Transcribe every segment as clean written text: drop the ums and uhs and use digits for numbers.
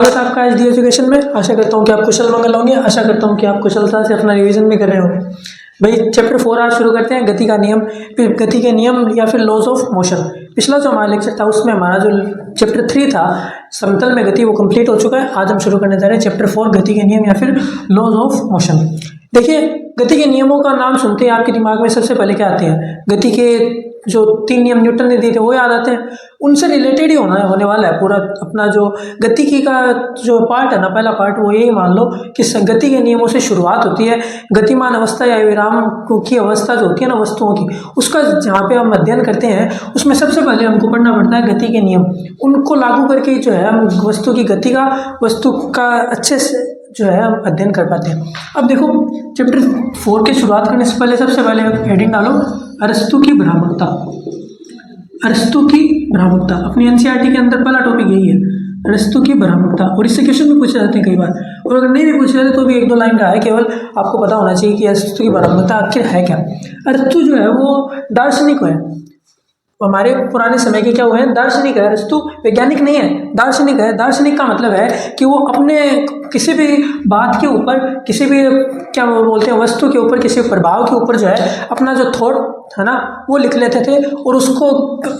स्वागत है आपका एचडी एजुकेशन में। आशा करता हूँ कि आप कुशल मंगल होंगे। आशा करता हूँ कि आप कुशलता से अपना रिवीजन भी कर रहे होंगे। भाई चैप्टर 4 आज शुरू करते हैं, गति का नियम, फिर गति के नियम या फिर लॉज ऑफ मोशन। पिछला जो हमारा लेक्चर था उसमें हमारा जो चैप्टर 3 था समतल में गति, वो कंप्लीट हो चुका है। आज हम शुरू करने जा रहे हैं चैप्टर 4 गति के नियम या फिर लॉज ऑफ मोशन। देखिए, गति के नियमों का नाम सुनते ही आपके दिमाग में सबसे पहले क्या आते हैं? गति के जो 3 नियम न्यूटन ने दिए थे वो याद आते हैं। उनसे रिलेटेड ही होने वाला है पूरा अपना जो गतिकी का जो पार्ट है ना, पहला पार्ट, वो यही मान लो कि गति के नियमों से शुरुआत होती है। गतिमान अवस्था या विराम की अवस्था जो होती है ना वस्तुओं की, उसका जहाँ पे हम अध्ययन करते हैं उसमें सबसे पहले हमको पढ़ना पड़ता है गति के नियम। उनको लागू करके जो है हम वस्तु की गति का, वस्तु का अच्छे से जो है हम अध्ययन कर पाते हैं। अब देखो, चैप्टर 4 की शुरुआत करने से पहले सबसे पहले हेडिंग डालो, अरस्तु की भ्रामकता। अरस्तु की भ्रामकता अपनी एनसीईआरटी के अंदर पहला टॉपिक यही है, अरस्तु की भ्रामकता। और इससे क्वेश्चन भी पूछे जाते हैं कई बार, और अगर नहीं भी पूछे जाते तो भी 1-2 लाइन का है, केवल आपको पता होना चाहिए कि अरस्तु की भ्रामकता आखिर है क्या। अरस्तु जो है वो दार्शनिक है, हमारे पुराने समय के क्या हुए हैं, दार्शनिक है। अरस्तु वैज्ञानिक नहीं है, दार्शनिक है। दार्शनिक का मतलब है कि वो अपने किसी भी बात के ऊपर, किसी भी क्या बोलते हैं वस्तु के ऊपर, किसी प्रभाव के ऊपर जो है अपना जो थॉट है ना वो लिख लेते थे, और उसको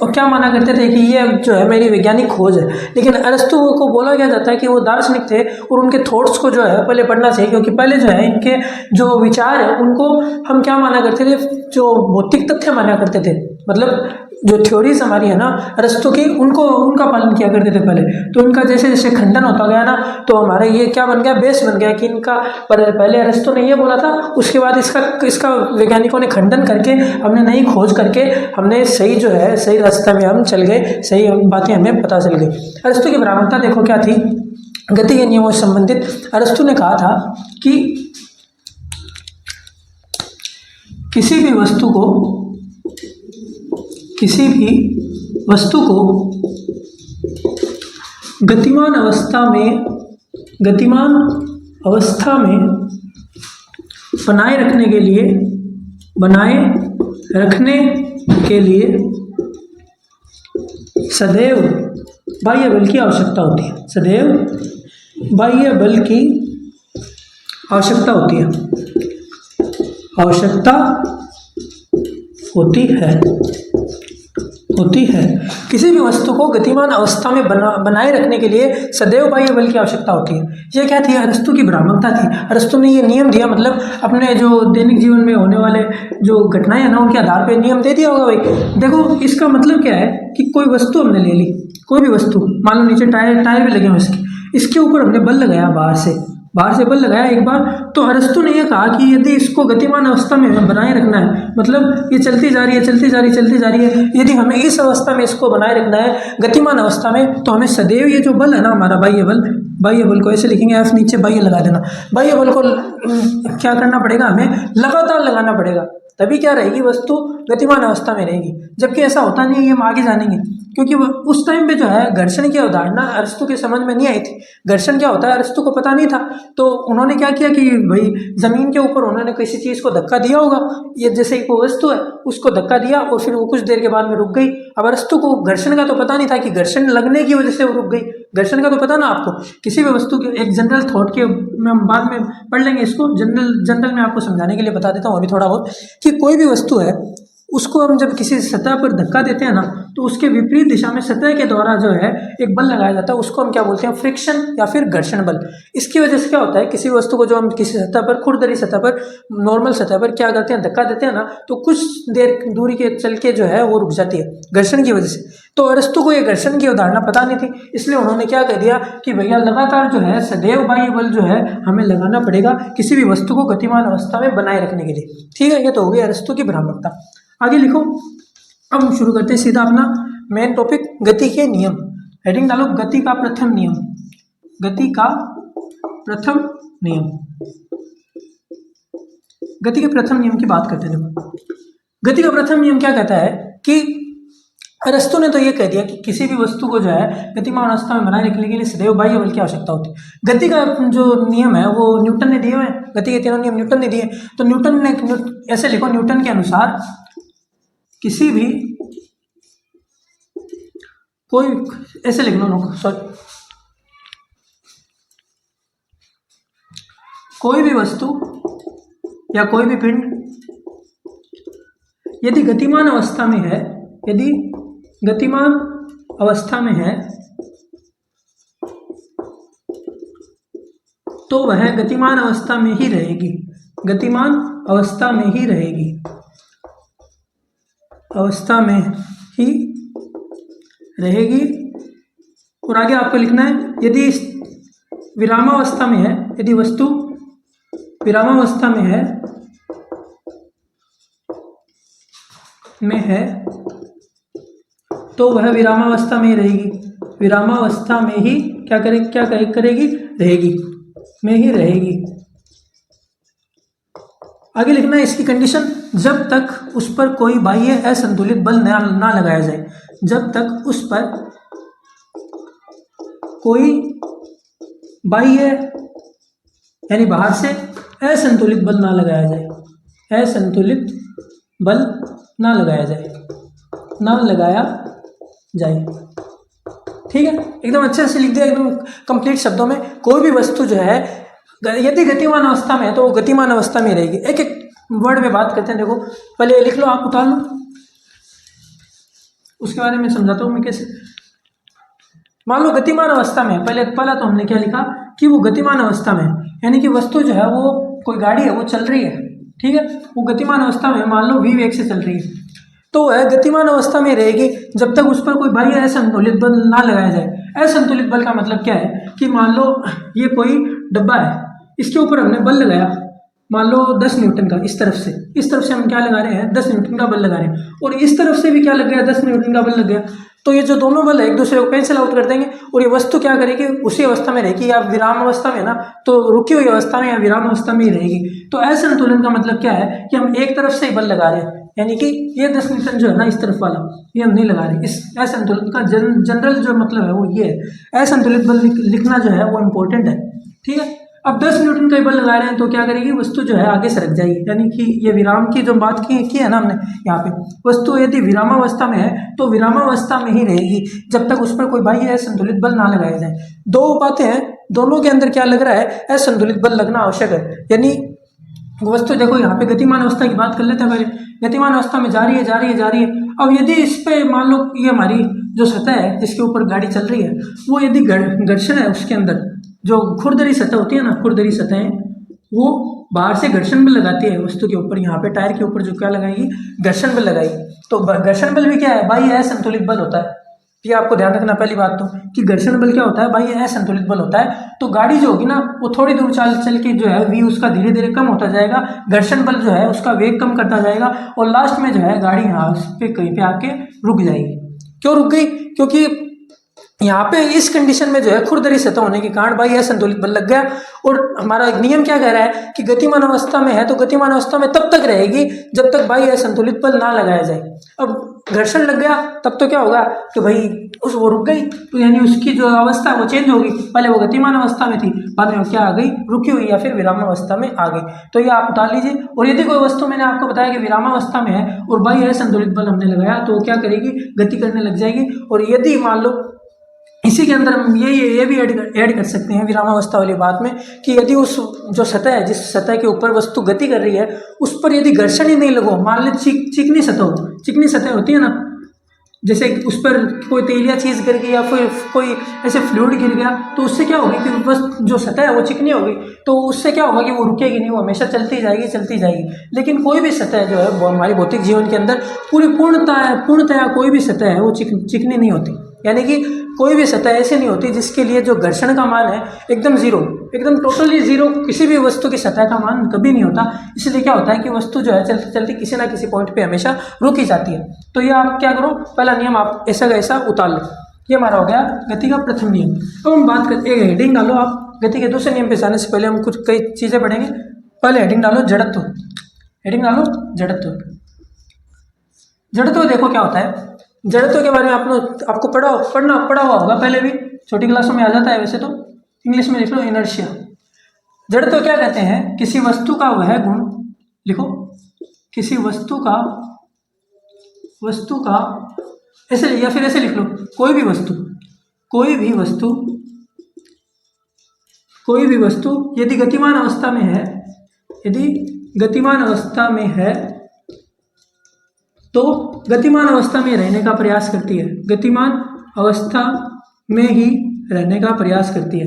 क्या माना करते थे कि ये जो है मेरी वैज्ञानिक खोज है। लेकिन अरस्तु को बोला गया जाता है कि वो दार्शनिक थे, और उनके थॉट्स को जो है पहले पढ़ना चाहिए, क्योंकि पहले जो है इनके जो विचार है उनको हम क्या माना करते थे, जो भौतिक तथ्य माना करते थे। मतलब जो थ्योरीज हमारी है ना अरस्तु की, उनका पालन किया करते थे पहले। तो इनका जैसे जैसे खंडन होता गया ना, तो हमारा ये क्या बन गया, बेस बन गया कि इनका पहले अरस्तु ने ये बोला था, उसके बाद इसका वैज्ञानिकों ने खंडन करके, हमने नई खोज करके, हमने सही जो है सही रास्ते में हम चल गए, सही बातें हमें पता चल गई। अरस्तु की भ्रामकता देखो क्या थी, गति के नियमों से संबंधित। अरस्तु ने कहा था कि किसी भी वस्तु को गतिमान अवस्था में बनाए रखने के लिए सदैव बाह्य बल की आवश्यकता होती है। सदैव बाह्य बल की आवश्यकता होती है। किसी भी वस्तु को गतिमान अवस्था में बनाए रखने के लिए सदैव बाह्य बल की आवश्यकता होती है। ये क्या थी, अरस्तु की भ्रामकता थी। अरस्तु ने ये नियम दिया, मतलब अपने जो दैनिक जीवन में होने वाले जो घटनाएं हैं ना उनके आधार पर नियम दे दिया होगा। भाई देखो, इसका मतलब क्या है कि कोई वस्तु हमने ले ली, कोई भी वस्तु, मान लो नीचे टायर भी लगे हुए इसके ऊपर हमने बल लगाया, बाहर से बल लगाया एक बार, तो अरस्तु ने यह कहा कि यदि इसको गतिमान अवस्था में बनाए रखना है, मतलब ये चलती जा रही है, यदि हमें इस अवस्था में इसको बनाए रखना है गतिमान अवस्था में, तो हमें सदैव ये जो बल है ना हमारा बाह्य बल को ऐसे लिखेंगे, एफ नीचे बाह्य लगा देना। बाह्य बल को क्या करना पड़ेगा, हमें लगातार लगाना पड़ेगा, तभी क्या रहेगी, वस्तु गतिमान अवस्था में रहेगी। जबकि ऐसा होता नहीं है, ये हम आगे जानेंगे, क्योंकि उस टाइम पे जो है घर्षण की अवधारणा अरस्तु के समझ में नहीं आई थी। घर्षण क्या होता है अरस्तु को पता नहीं था, तो उन्होंने क्या किया कि भाई जमीन के ऊपर उन्होंने किसी चीज़ को धक्का दिया होगा, ये जैसे एक वस्तु है उसको धक्का दिया और फिर वो कुछ देर के बाद में रुक गई। अब अरस्तु को घर्षण का तो पता नहीं था कि घर्षण लगने की वजह से वो रुक गई। घर्षण का तो पता ना आपको, किसी भी वस्तु के एक जनरल थॉट के में हम बाद में पढ़ लेंगे इसको, जनरल में आपको समझाने के लिए बता देता हूँ अभी थोड़ा बहुत, कि कोई भी वस्तु है उसको हम जब किसी सतह पर धक्का देते हैं ना, तो उसके विपरीत दिशा में सतह के द्वारा जो है एक बल लगाया जाता है, उसको हम क्या बोलते हैं, फ्रिक्शन या फिर घर्षण बल। इसकी वजह से क्या होता है, किसी वस्तु को जो हम किसी सतह पर, खुरदरी सतह पर, नॉर्मल सतह पर क्या करते हैं, धक्का देते हैं ना, तो कुछ देर दूरी के चल के जो है वो रुक जाती है घर्षण की वजह से। तो अरस्तु को ये घर्षण की अवधारणा पता नहीं थी, इसलिए उन्होंने क्या कह दिया कि भैया लगातार जो है सदैव बाह्य बल जो है हमें लगाना पड़ेगा किसी भी वस्तु को गतिमान अवस्था में बनाए रखने के लिए। ठीक है, ये तो हो गई अरस्तु की भ्रामकता। आगे लिखो, अब हम शुरू करते हैं सीधा अपना मेन टॉपिक, गति के नियम। हेडिंग डालो, गति का प्रथम नियम। गति का प्रथम नियम, गति के प्रथम नियम की बात करते हैं। देखो, गति का प्रथम नियम क्या कहता है कि अरस्तु ने तो ये कह दिया कि किसी भी वस्तु को जो है गतिमान अवस्था में बनाए रखने के लिए सदैव बाह्य बल की आवश्यकता होती है। गति का जो नियम है वो न्यूटन ने दिए हुए हैं, गति के 3 नियम न्यूटन ने दिए। तो न्यूटन ने ऐसे लिखो, न्यूटन के अनुसार किसी भी कोई ऐसे लिख लो, सॉरी, कोई भी वस्तु या कोई भी पिंड यदि गतिमान अवस्था में है, यदि गतिमान अवस्था में है तो वह गतिमान अवस्था में ही रहेगी, गतिमान अवस्था में ही रहेगी, अवस्था में ही रहेगी। और आगे आपको लिखना है, यदि विरामावस्था में है, यदि वस्तु विरामावस्था में है तो वह विरामावस्था में ही रहेगी, विरामावस्था में ही करेगी रहेगी, में ही रहेगी। आगे लिखना है इसकी कंडीशन, जब तक उस पर कोई बाह्य असंतुलित बल ना लगाया जाए, जब तक उस पर कोई बाह्य यानी बाहर से असंतुलित बल ना लगाया जाए, असंतुलित बल ना लगाया जाए। ठीक है, एकदम अच्छे से लिख दिया, एकदम कंप्लीट शब्दों में। कोई भी वस्तु जो है यदि गतिमान अवस्था में है तो वो गतिमान अवस्था में रहेगी। एक एक वर्ड में बात करते हैं। देखो पहले ये लिख लो, आप उतार लो, उसके बारे में समझाता हूँ मैं कैसे। मान लो गतिमान अवस्था में है, पहला तो हमने क्या लिखा कि वो गतिमान अवस्था में है, यानी कि वस्तु जो है वो कोई गाड़ी है वो चल रही है, ठीक है, वो गतिमान अवस्था में मान लो v वेग से चल रही है, तो वह गतिमान अवस्था में रहेगी जब तक उस पर कोई बाह्य असंतुलित बल ना लगाया जाए। असंतुलित बल का मतलब क्या है कि मान लो ये कोई डब्बा है, इसके ऊपर हमने बल लगाया, मान लो 10 न्यूटन का, इस तरफ से हम क्या लगा रहे हैं, 10 न्यूटन का बल लगा रहे हैं, और इस तरफ से भी क्या लग गया, 10 न्यूटन का बल लग गया। तो ये जो दोनों बल है एक दूसरे को कैंसिल आउट कर देंगे और ये वस्तु क्या करेगी, उसी अवस्था में रहेगी, या विराम अवस्था में ना तो रुकी हुई अवस्था में या विराम अवस्था में ही रहेगी। तो असंतुलन का मतलब क्या है कि हम एक तरफ से ही बल लगा रहे हैं, यानी कि ये 10 न्यूटन जो है ना इस तरफ वाला, ये हम नहीं लगा रहे। इस असंतुलित का जनरल जो मतलब है वो ये है। असंतुलित बल लिखना जो है वो इम्पोर्टेंट है, ठीक है। अब 10 न्यूटन का बल लगा रहे हैं तो क्या करेगी, वस्तु जो है आगे सरक जाएगी, यानी कि ये विराम की जो बात की है ना हमने यहाँ पे, वस्तु यदि विरामावस्था में है तो विरामावस्था में ही रहेगी जब तक उस पर कोई बाह्य असंतुलित बल ना लगाया जाए। दो बातें हैं, दोनों के अंदर क्या लग रहा है, असंतुलित बल लगना आवश्यक है। यानी वस्तु देखो यहाँ पे गतिमान अवस्था की बात कर लेते हैं पहले। गतिमान अवस्था में जा रही है। अब यदि इस पे मान लो ये हमारी जो सतह है जिसके ऊपर गाड़ी चल रही है, वो यदि घर्षण है, उसके अंदर जो खुरदरी सतह होती है ना, खुरदरी सतह वो बाहर से घर्षण बल लगाती है वस्तु के ऊपर। यहाँ पे टायर के ऊपर जो क्या लगाएगी, घर्षण बल लगाएगी। तो घर्षण बल भी क्या है, बाह्य असंतुलित बल होता है। ये आपको ध्यान रखना पहली बात तो, कि घर्षण बल क्या होता है, बाह्य असंतुलित बल होता है। तो गाड़ी जो होगी ना वो थोड़ी दूर चल के जो है v उसका धीरे धीरे कम होता जाएगा, घर्षण बल जो है उसका वेग कम करता जाएगा, और लास्ट में जो है गाड़ी यहाँ पे कहीं पे आके रुक जाएगी। क्यों रुक गई, क्योंकि यहाँ पे इस कंडीशन में जो है खुरदरी सतह होने के कारण बाह्य असंतुलित बल लग गया। और हमारा एक नियम क्या कह रहा है कि गतिमान अवस्था में है तो गतिमान अवस्था में तब तक रहेगी जब तक बाह्य असंतुलित बल ना लगाया जाए। अब घर्षण लग गया तब तो क्या होगा कि भाई वो रुक गई, तो यानी उसकी जो अवस्था वो चेंज होगी। पहले वो गतिमान अवस्था में थी, बाद में क्या आ गई, रुकी हुई या फिर विरामावस्था में आ गई। तो ये आप उतार लीजिए। और यदि कोई वस्तु, मैंने आपको बताया कि विरामावस्था में है और बाह्य असंतुलित बल हमने लगाया, तो क्या करेगी, गति करने लग जाएगी। और यदि मान लो इसी के अंदर हम ये भी ऐड कर सकते हैं विरामावस्था वाली बात में, कि यदि उस जो सतह है, जिस सतह के ऊपर वस्तु गति कर रही है, उस पर यदि घर्षण ही नहीं लगो, मान लो चिकनी सतह होती है ना, जैसे उस पर कोई तेलिया चीज़ गिर गई या फिर कोई ऐसे फ्लूइड गिर गया, तो उससे क्या होगी कि बस जो सतह है वो चिकनी होगी, तो उससे क्या होगा कि वो रुकेगी नहीं, वो हमेशा चलती जाएगी। लेकिन कोई भी सतह जो है वो हमारे भौतिक जीवन के अंदर पूर्णतया कोई भी सतह है वो चिकनी नहीं होती। यानी कि कोई भी सतह ऐसे नहीं होती जिसके लिए जो घर्षण का मान है एकदम जीरो, एकदम टोटली जीरो, किसी भी वस्तु की सतह का मान कभी नहीं होता। इसलिए क्या होता है कि वस्तु जो है चलती चलती किसी ना किसी पॉइंट पे हमेशा रुकी जाती है। तो ये आप क्या करो, पहला नियम आप ऐसा का ऐसा उतार लो। ये हमारा हो गया गति का प्रथम नियम। अब हम बात करते हैं, हेडिंग डालो आप। गति के दूसरे नियम पे जाने से पहले हम कुछ कई चीज़ें पढ़ेंगे। पहले हेडिंग डालो जड़त्व। हेडिंग डालो जड़त्व। जड़त्व देखो क्या होता है। जड़त्व के बारे में आपको पढ़ा हुआ होगा, पहले भी छोटी क्लासों में आ जाता है, वैसे तो इंग्लिश में लिख लो इनर्शिया। जड़त्व क्या कहते हैं, किसी वस्तु का वह गुण, लिखो किसी वस्तु का ऐसे, या फिर ऐसे लिख लो, कोई भी वस्तु कोई भी वस्तु यदि गतिमान अवस्था में है, यदि गतिमान अवस्था में है तो गतिमान अवस्था में रहने का प्रयास करती है, गतिमान अवस्था में ही रहने का प्रयास करती है,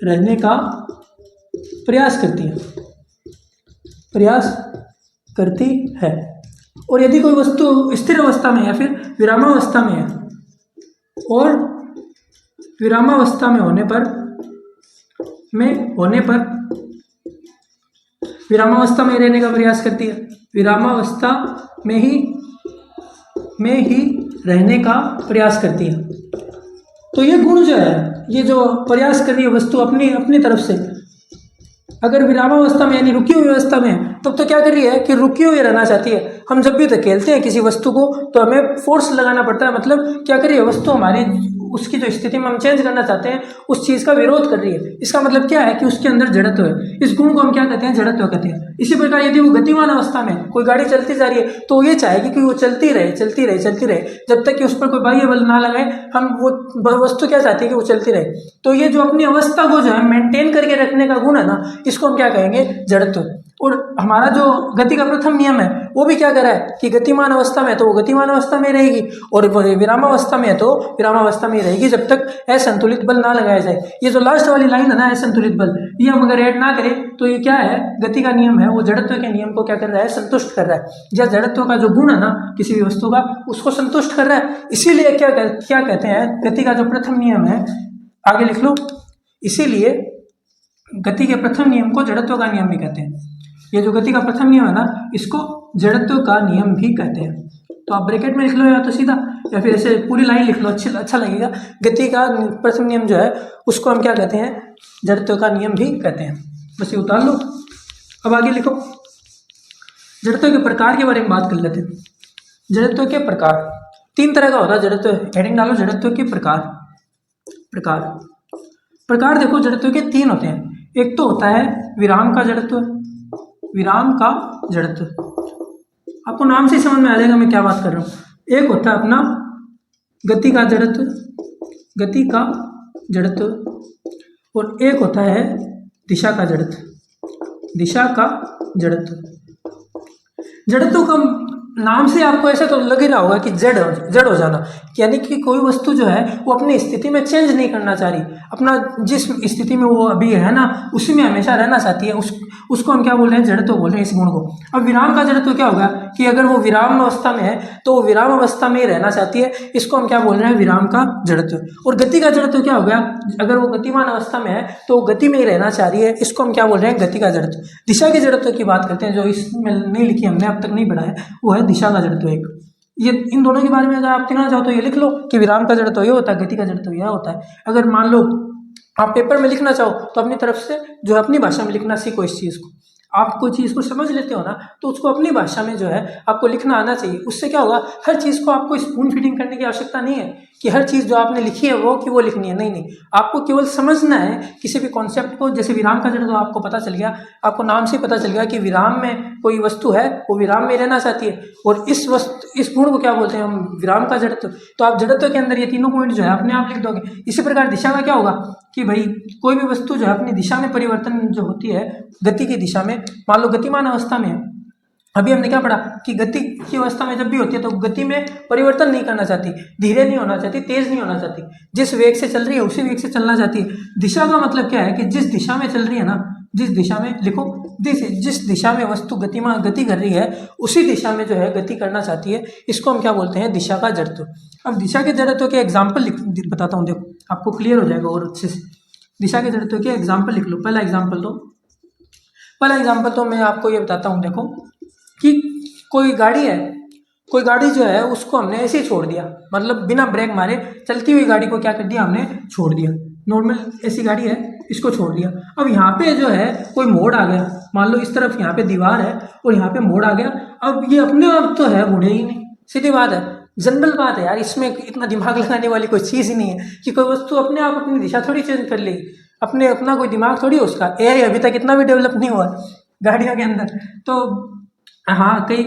रहने का प्रयास करती है, प्रयास करती है। और यदि कोई वस्तु स्थिर अवस्था में या फिर विरामावस्था में है, और विरामावस्था में होने पर विरामावस्था में रहने का प्रयास करती है, विरामावस्था में ही रहने का प्रयास करती है। तो ये गुण जो है, ये जो प्रयास कर रही है वस्तु अपनी तरफ से, अगर विरामावस्था में यानी रुकी हुई अवस्था में है, तब तो क्या कर रही है कि रुकी हुई रहना चाहती है। हम जब भी धकेलते हैं किसी वस्तु को तो हमें फोर्स लगाना पड़ता है, मतलब क्या कर रही है वस्तु हमारी, उसकी जो स्थिति में हम चेंज करना चाहते हैं उस चीज़ का विरोध कर रही है। इसका मतलब क्या है कि उसके अंदर जड़त्व है। इस गुण को हम क्या कहते हैं? जड़त्व कहते हैं। इसी प्रकार यदि वो गतिमान अवस्था में कोई गाड़ी चलती जा रही है तो ये चाहेगी कि वो चलती रहे जब तक कि उस पर कोई बाह्य बल ना लगाए। हम वो वस्तु क्या चाहती है कि वो चलती रहे। तो ये जो अपनी अवस्था को जो है मेंटेन करके रखने का गुण है ना, इसको हम क्या कहेंगे? जड़त्व। और हमारा जो गति का प्रथम नियम है वो भी क्या कर रहा है कि गतिमान अवस्था में है तो वो गतिमान अवस्था में रहेगी, और विरामावस्था में है तो विरामावस्था में रहेगी जब तक असंतुलित बल ना लगाया जाए। ये जो लास्ट वाली लाइन है ना, असंतुलित बल, ये हम अगर ऐड ना करें तो ये क्या है? गति का नियम है, वो जड़त्व के नियम को क्या कर रहा है? संतुष्ट कर रहा है। या जड़त्व का जो गुण है ना किसी भी वस्तु का, उसको संतुष्ट कर रहा है। इसीलिए क्या कहते हैं? गति का जो प्रथम नियम है, आगे लिख लो, इसीलिए गति के प्रथम नियम को जड़त्व का नियम भी कहते हैं। ये जो गति का प्रथम नियम है ना, इसको जड़त्व का नियम भी कहते हैं। तो आप ब्रैकेट में लिख लो या तो सीधा, या फिर ऐसे पूरी लाइन लिख लो, अच्छा लगेगा। गति का प्रथम नियम जो है उसको हम क्या कहते हैं? जड़त्व का नियम भी कहते हैं। बस ये उतार लो। अब आगे लिखो, जड़त्व के प्रकार के बारे में बात कर लेते हैं। जड़त्व के प्रकार 3 तरह का होता है। जड़त्व, हेडिंग डालो, जड़त्व के प्रकार देखो, जड़त्व के 3 होते हैं। एक तो होता है विराम का जड़त्व, विराम का जड़त्व। आपको नाम से समझ में आ जाएगा मैं क्या बात कर रहा हूँ। एक होता है अपना गति का जड़त्व, गति का जड़त्व, और एक होता है दिशा का जड़त्व, दिशा का जड़त्व। जड़त्व का नाम से आपको ऐसा तो लग ही रहा होगा कि जड़ हो जाना, यानी कि कोई वस्तु जो है वो अपनी स्थिति में चेंज नहीं करना चाह रही, अपना जिस स्थिति में वो अभी है ना उसी में हमेशा रहना चाहती है। उसको हम क्या बोल रहे हैं? जड़त्व बोल रहे हैं इस गुण को। अब विराम का जड़त्व क्या होगा कि अगर वो विराम अवस्था में है तो वो विराम अवस्था में ही रहना चाहती है, इसको हम क्या बोल रहे हैं? विराम का जड़त्व। और गति का जड़त्व क्या होगा? अगर वो गतिमान अवस्था में है तो वो गति में ही रहना चाह रही है, इसको हम क्या बोल रहे हैं? गति का जड़त्व। दिशा के जड़त्व की बात करते हैं, जो इसमें नहीं लिखी, हमने अब तक नहीं पढ़ा है, वो है दिशा का जड़त्व। एक ये इन दोनों के बारे में अगर आप कहना चाहो तो ये लिख लो कि विराम का जड़त्व ये होता है, गति का जड़त्व यह होता है। अगर मान लो आप पेपर में लिखना चाहो तो अपनी तरफ से जो है अपनी भाषा में लिखना सीखो इस चीज़ को। आप कोई चीज़ को समझ लेते हो ना तो उसको अपनी भाषा में जो है आपको लिखना आना चाहिए। उससे क्या होगा? हर चीज़ को आपको स्पून फीडिंग करने की आवश्यकता नहीं है कि हर चीज़ जो आपने लिखी है वो लिखनी है। नहीं, आपको केवल समझना है किसी भी कॉन्सेप्ट को। जैसे विराम का जड़त्व आपको पता चल गया, आपको नाम से पता चल गया कि विराम में कोई वस्तु है वो विराम में रहना चाहती है, और इस गुण को क्या बोलते हैं हम? विराम का जड़त्व। तो आप जड़त्व के अंदर ये तीनों पॉइंट जो है अपने आप लिख दोगे। इसी प्रकार दिशा का क्या होगा कि भाई कोई भी वस्तु जो है अपनी दिशा में परिवर्तन जो होती है गति की दिशा में, मान लो गतिमान अवस्था में है, अभी हमने क्या पढ़ा कि गति की अवस्था में जब भी होती है तो गति में परिवर्तन नहीं करना चाहती, धीरे नहीं होना चाहती, तेज नहीं होना चाहती, जिस वेग से चल रही है उसी वेग से चलना चाहती है। दिशा का मतलब क्या है कि जिस दिशा में चल रही है ना, जिस दिशा में लिखो, जिस दिशा में वस्तु गति कर रही है उसी दिशा में जो है गति करना चाहती है, इसको हम क्या बोलते हैं? दिशा का जड़त्व। अब दिशा के जड़त्व के एग्जाम्पल बताता हूँ, देखो आपको क्लियर हो जाएगा और अच्छे से। दिशा के जड़त्व के एग्जाम्पल लिख लो। पहला एग्जाम्पल तो मैं आपको ये बताता हूँ, देखो कि कोई गाड़ी है, कोई गाड़ी जो है उसको हमने ऐसे ही छोड़ दिया, मतलब बिना ब्रेक मारे चलती हुई गाड़ी को क्या कर दिया? हमने छोड़ दिया। नॉर्मल ऐसी गाड़ी है, इसको छोड़ दिया। अब यहाँ पे जो है कोई मोड़ आ गया, मान लो इस तरफ यहाँ पे दीवार है और यहाँ पे मोड़ आ गया। अब ये अपने आप तो है मुड़े ही नहीं, सीधी बात है, जनरल बात है यार, इसमें इतना दिमाग लगाने वाली कोई चीज़ ही नहीं है कि कोई वस्तु अपने आप अपनी दिशा थोड़ी चेंज कर लेगी, अपना कोई दिमाग थोड़ी है उसका। एआई अभी तक इतना भी डेवलप नहीं हुआ गाड़ियों के अंदर। तो हाँ, कई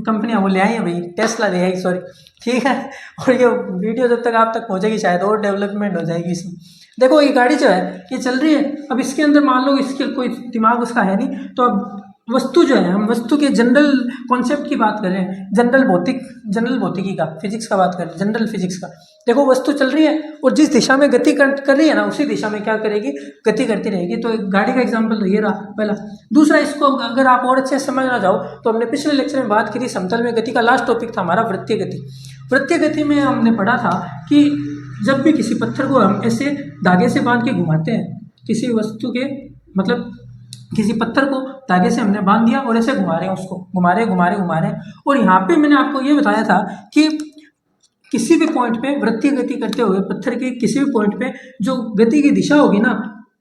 कंपनियां वो ले आई हैं भाई, टेस्ला ले आई, सॉरी, ठीक है। और ये वीडियो जब तक आप तक पहुंचेगी शायद और डेवलपमेंट हो जाएगी इसमें। देखो ये गाड़ी जो है ये चल रही है, अब इसके अंदर मान लो इसके कोई दिमाग उसका है नहीं, तो अब वस्तु जो है, हम वस्तु के जनरल कॉन्सेप्ट की बात कर रहे हैं, जनरल भौतिकी का, फिजिक्स का बात कर रहे हैं, जनरल फिजिक्स का। देखो वस्तु चल रही है और जिस दिशा में गति कर रही है ना, उसी दिशा में क्या करेगी, गति करती रहेगी। तो गाड़ी का एग्जाम्पल तो ये रहा पहला। दूसरा, इसको अगर आप और अच्छे से समझना चाहो तो हमने पिछले लेक्चर में बात की थी समतल में गति का, लास्ट टॉपिक था हमारा वृत्तीय गति। वृत्तीय गति में हमने पढ़ा था कि जब भी किसी पत्थर को हम ऐसे धागे से बांध के घुमाते हैं, किसी वस्तु के मतलब किसी पत्थर को धागे से हमने बांध दिया और ऐसे घुमा रहे हैं, उसको घुमा रहे हैं। और यहाँ पे मैंने आपको ये बताया था कि किसी भी पॉइंट पे वृत्तीय गति करते हुए पत्थर के किसी भी पॉइंट पे जो गति की दिशा होगी ना,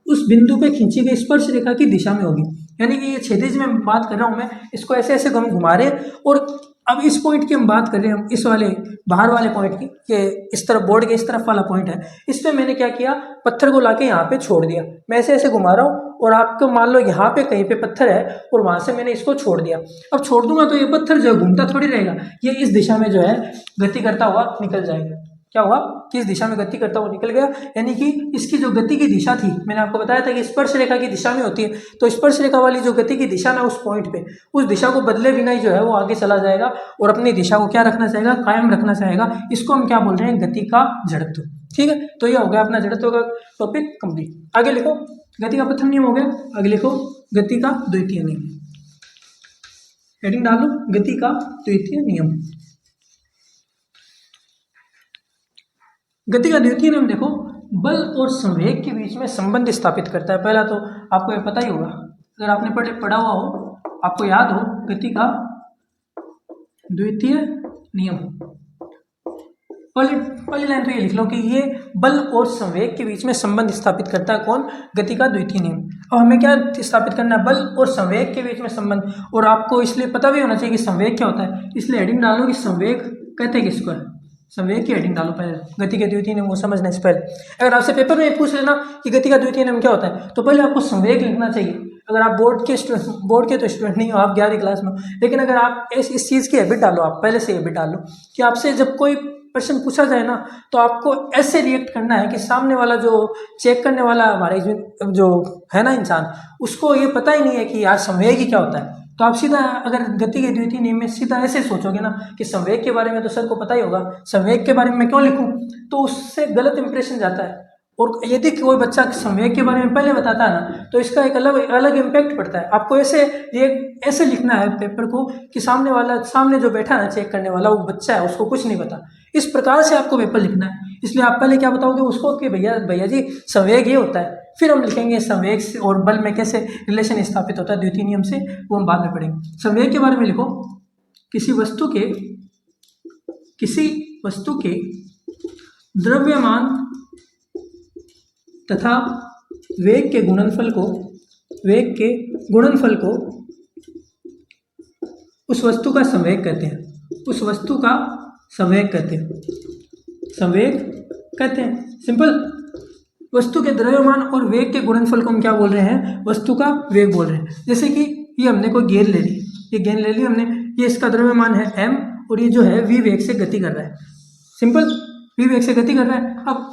उस बिंदु पे खींची गई स्पर्श रेखा की दिशा में होगी। यानी कि ये क्षैतिज में बात कर रहा हूँ मैं, इसको ऐसे ऐसे हम घुमा रहे हैं। और अब इस पॉइंट की हम बात कर रहे हैं, हम इस वाले बाहर वाले पॉइंट की, कि इस तरफ बोर्ड के इस तरफ वाला पॉइंट है, इस पे मैंने क्या किया, पत्थर को लाके यहाँ पे छोड़ दिया। मैं ऐसे ऐसे घुमा रहा हूँ और आपको मान लो यहाँ पे कहीं पे पत्थर है और वहाँ से मैंने इसको छोड़ दिया। अब छोड़ दूंगा तो ये पत्थर जो घूमता थोड़ी रहेगा, ये इस दिशा में जो है गति करता हुआ निकल जाएगा। क्या हुआ, किस दिशा में गति करता हुआ निकल गया, यानी कि इसकी जो गति की दिशा थी, मैंने आपको बताया था कि स्पर्श रेखा की दिशा में होती है, तो स्पर्श रेखा वाली जो गति की दिशा ना उस पॉइंट पे, उस दिशा को बदले बिना ही जो है वो आगे चला जाएगा और अपनी दिशा को क्या रखना चाहेगा, कायम रखना चाहेगा। इसको हम क्या बोल रहे हैं, गति का जड़त्व। ठीक है, तो ये हो गया अपना जड़त्व का टॉपिक कंप्लीट। आगे लिखो, गति का प्रथम नियम हो गया, आगे लिखो गति का द्वितीय नियम। हेडिंग डालो, गति का द्वितीय नियम। गति का द्वितीय नियम देखो, बल और संवेग के बीच में संबंध स्थापित करता है। पहला तो आपको ये पता ही होगा, अगर आपने पढ़ा हुआ हो, आपको याद हो, गति का द्वितीय नियम। पहली लाइन तो ये लिख लो कि ये बल और संवेग के बीच में संबंध स्थापित करता है। कौन, गति का द्वितीय नियम। अब हमें क्या स्थापित करना है, बल और संवेग के बीच में संबंध। और आपको इसलिए पता भी होना चाहिए कि संवेग क्या होता है, इसलिए हेडिंग डालो कि संवेग कहते हैं किसको है, संवेग की हेडिंग डालो पहले, गति के द्वितीय नियम को समझने से पहले। अगर आपसे पेपर में पूछ लेना कि गति का द्वितीय नियम क्या होता है, तो पहले आपको संवेग लिखना चाहिए। अगर आप बोर्ड के तो स्टूडेंट नहीं हो, आप 11वीं क्लास में हो, लेकिन अगर आप इस चीज़ की हैबिट डालो, आप पहले से हैबिट डालो कि आपसे जब कोई प्रश्न पूछा जाए ना, तो आपको ऐसे रिएक्ट करना है कि सामने वाला जो चेक करने वाला हमारे जो है ना इंसान, उसको ये पता ही नहीं है कि यार संवेग ही क्या होता है। तो आप सीधा अगर गति के द्वितीय नियम में सीधा ऐसे सोचोगे ना कि संवेग के बारे में तो सर को पता ही होगा, संवेग के बारे में मैं क्यों लिखूं, तो उससे गलत इंप्रेशन जाता है। और यदि कोई बच्चा संवेग के बारे में पहले बताता है ना, तो इसका एक अलग इम्पैक्ट पड़ता है। आपको ऐसे लिखना है पेपर को कि सामने जो बैठा है ना चेक करने वाला, वो बच्चा है, उसको कुछ नहीं पता। इस प्रकार से आपको पेपर लिखना है। इसलिए आप पहले क्या बताओगे उसको कि भैया जी संवेग ये होता है, फिर हम लिखेंगे संवेग से और बल में कैसे रिलेशन स्थापित होता है द्वितीय नियम से, वो हम बाद में पढ़ेंगे। संवेग के बारे में लिखो, किसी वस्तु के द्रव्यमान तथा वेग के गुणनफल को उस वस्तु का संवेग कहते हैं। संवेग कहते हैं सिंपल। वस्तु के द्रव्यमान और वेग के गुणनफल को हम क्या बोल रहे हैं, वस्तु का वेग बोल रहे हैं। जैसे कि ये हमने कोई गेंद ले ली, हमने, ये इसका द्रव्यमान है m और ये जो है v वेग से गति कर रहा है। सिंपल, v वेग से गति कर रहा है। अब